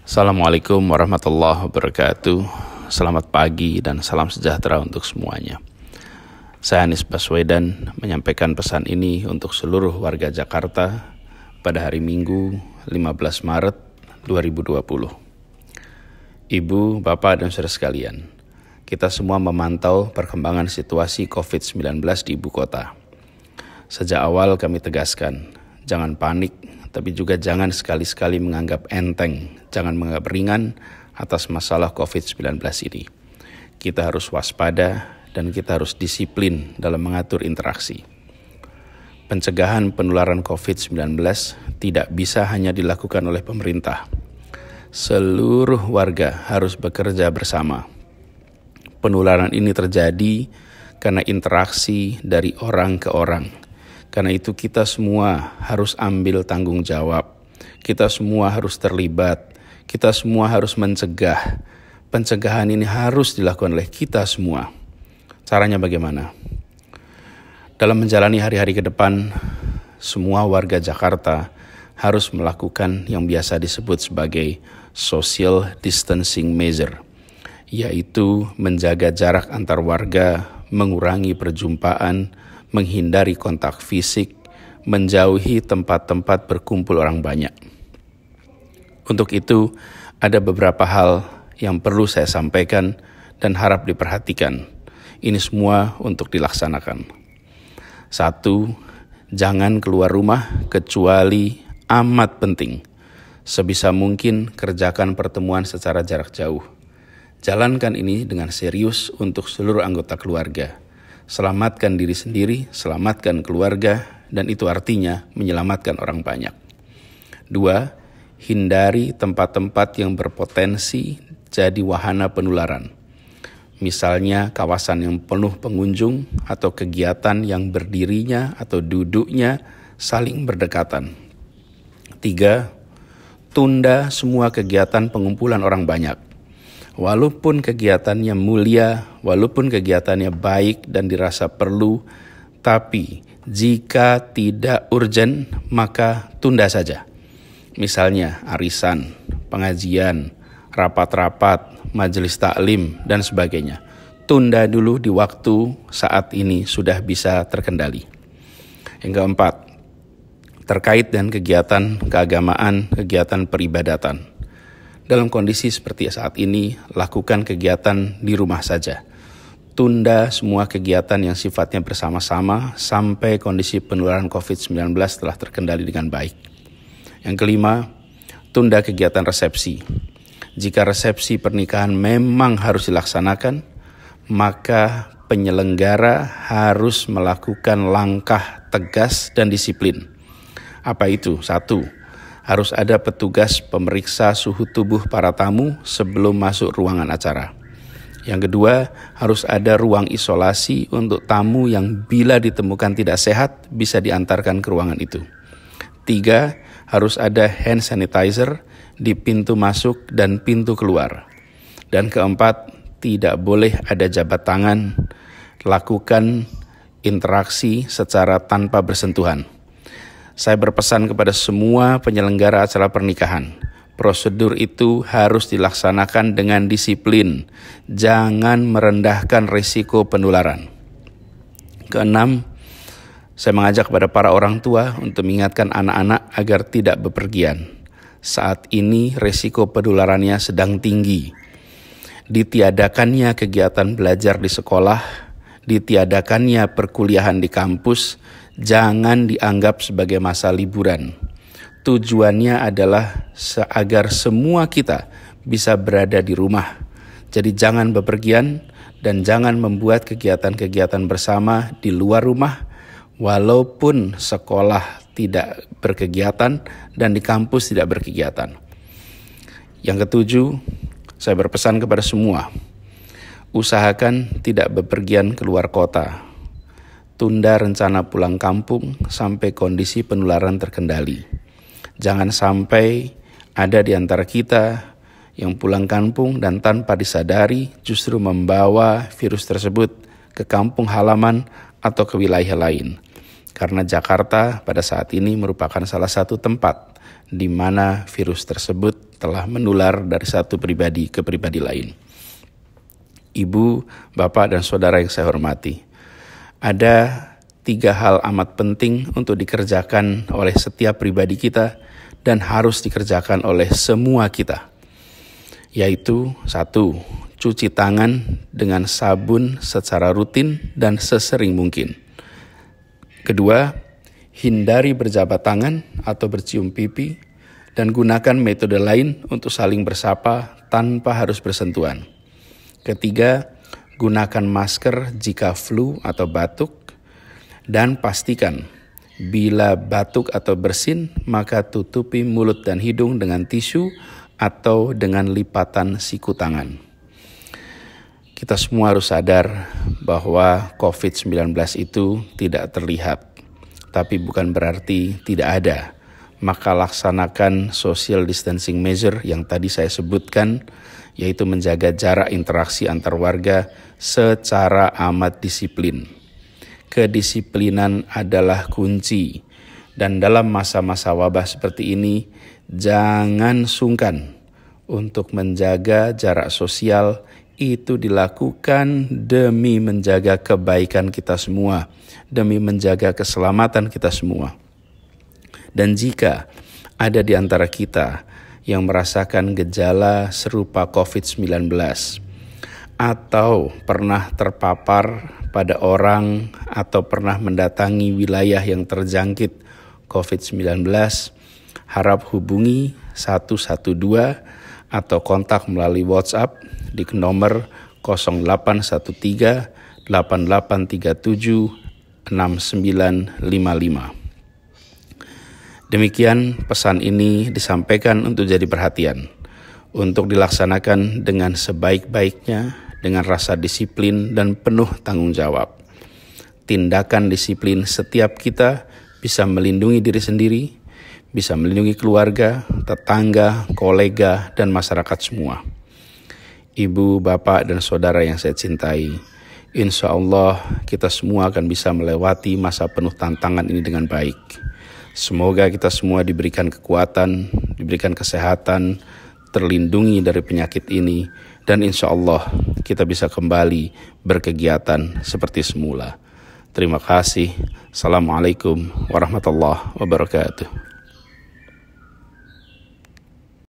Assalamualaikum warahmatullahi wabarakatuh. Selamat pagi dan salam sejahtera untuk semuanya. Saya Anies Baswedan menyampaikan pesan ini untuk seluruh warga Jakarta pada hari Minggu 15 Maret 2020. Ibu, Bapak, dan saudara sekalian, kita semua memantau perkembangan situasi COVID-19 di ibu kota. Sejak awal kami tegaskan, jangan panik, tapi juga jangan sekali-sekali menganggap enteng, jangan menganggap ringan atas masalah COVID-19 ini. Kita harus waspada dan kita harus disiplin dalam mengatur interaksi. Pencegahan penularan COVID-19 tidak bisa hanya dilakukan oleh pemerintah. Seluruh warga harus bekerja bersama. Penularan ini terjadi karena interaksi dari orang ke orang. Karena itu kita semua harus ambil tanggung jawab. Kita semua harus terlibat. Kita semua harus mencegah. Pencegahan ini harus dilakukan oleh kita semua. Caranya bagaimana? Dalam menjalani hari-hari ke depan, semua warga Jakarta harus melakukan yang biasa disebut sebagai social distancing measure, yaitu menjaga jarak antar warga, mengurangi perjumpaan, menghindari kontak fisik, menjauhi tempat-tempat berkumpul orang banyak. Untuk itu, ada beberapa hal yang perlu saya sampaikan dan harap diperhatikan. Ini semua untuk dilaksanakan. 1. Jangan keluar rumah kecuali amat penting. Sebisa mungkin kerjakan pertemuan secara jarak jauh. Jalankan ini dengan serius untuk seluruh anggota keluarga. Selamatkan diri sendiri, selamatkan keluarga, dan itu artinya menyelamatkan orang banyak. 2. Hindari tempat-tempat yang berpotensi jadi wahana penularan. Misalnya kawasan yang penuh pengunjung atau kegiatan yang berdirinya atau duduknya saling berdekatan. 3. Tunda semua kegiatan pengumpulan orang banyak. Walaupun kegiatannya mulia, walaupun kegiatannya baik dan dirasa perlu, tapi jika tidak urgent, maka tunda saja. Misalnya arisan, pengajian, rapat-rapat, majelis taklim, dan sebagainya. Tunda dulu di waktu saat ini sudah bisa terkendali. Yang keempat, terkait dengan kegiatan keagamaan, kegiatan peribadatan. Dalam kondisi seperti saat ini, lakukan kegiatan di rumah saja. Tunda semua kegiatan yang sifatnya bersama-sama sampai kondisi penularan COVID-19 telah terkendali dengan baik. Yang kelima, tunda kegiatan resepsi. Jika resepsi pernikahan memang harus dilaksanakan, maka penyelenggara harus melakukan langkah tegas dan disiplin. Apa itu? 1. Harus ada petugas pemeriksa suhu tubuh para tamu sebelum masuk ruangan acara. Yang kedua, harus ada ruang isolasi untuk tamu yang bila ditemukan tidak sehat bisa diantarkan ke ruangan itu. 3, harus ada hand sanitizer di pintu masuk dan pintu keluar. Dan keempat, tidak boleh ada jabat tangan, lakukan interaksi secara tanpa bersentuhan. Saya berpesan kepada semua penyelenggara acara pernikahan, prosedur itu harus dilaksanakan dengan disiplin. Jangan merendahkan risiko penularan. Keenam, saya mengajak kepada para orang tua untuk mengingatkan anak-anak agar tidak bepergian. Saat ini risiko penularannya sedang tinggi. Ditiadakannya kegiatan belajar di sekolah, ditiadakannya perkuliahan di kampus, jangan dianggap sebagai masa liburan. Tujuannya adalah agar semua kita bisa berada di rumah. Jadi jangan bepergian dan jangan membuat kegiatan-kegiatan bersama di luar rumah, walaupun sekolah tidak berkegiatan dan di kampus tidak berkegiatan. Yang ketujuh, saya berpesan kepada semua, usahakan tidak bepergian keluar kota. Tunda rencana pulang kampung sampai kondisi penularan terkendali. Jangan sampai ada di antara kita yang pulang kampung dan tanpa disadari justru membawa virus tersebut ke kampung halaman atau ke wilayah lain. Karena Jakarta pada saat ini merupakan salah satu tempat di mana virus tersebut telah menular dari satu pribadi ke pribadi lain. Ibu, bapak, dan saudara yang saya hormati, ada 3 hal amat penting untuk dikerjakan oleh setiap pribadi kita dan harus dikerjakan oleh semua kita, yaitu 1. Cuci tangan dengan sabun secara rutin dan sesering mungkin. 2. Hindari berjabat tangan atau bercium pipi dan gunakan metode lain untuk saling bersapa tanpa harus bersentuhan. 3. Gunakan masker jika flu atau batuk dan pastikan bila batuk atau bersin maka tutupi mulut dan hidung dengan tisu atau dengan lipatan siku tangan. Kita semua harus sadar bahwa COVID-19 itu tidak terlihat, tapi bukan berarti tidak ada. Maka laksanakan social distancing measure yang tadi saya sebutkan, yaitu menjaga jarak interaksi antar warga secara amat disiplin. Kedisiplinan adalah kunci, dan dalam masa-masa wabah seperti ini, jangan sungkan untuk menjaga jarak sosial. Itu dilakukan demi menjaga kebaikan kita semua, demi menjaga keselamatan kita semua. Dan jika ada di antara kita yang merasakan gejala serupa COVID-19 atau pernah terpapar pada orang atau pernah mendatangi wilayah yang terjangkit COVID-19, harap hubungi 112 atau kontak melalui WhatsApp di nomor 0813 8837 6955. Demikian pesan ini disampaikan untuk jadi perhatian, untuk dilaksanakan dengan sebaik-baiknya, dengan rasa disiplin dan penuh tanggung jawab. Tindakan disiplin setiap kita bisa melindungi diri sendiri, bisa melindungi keluarga, tetangga, kolega, dan masyarakat semua. Ibu, bapak, dan saudara yang saya cintai, insya Allah kita semua akan bisa melewati masa penuh tantangan ini dengan baik. Semoga kita semua diberikan kekuatan, diberikan kesehatan, terlindungi dari penyakit ini, dan insya Allah kita bisa kembali berkegiatan seperti semula. Terima kasih. Assalamualaikum warahmatullahi wabarakatuh.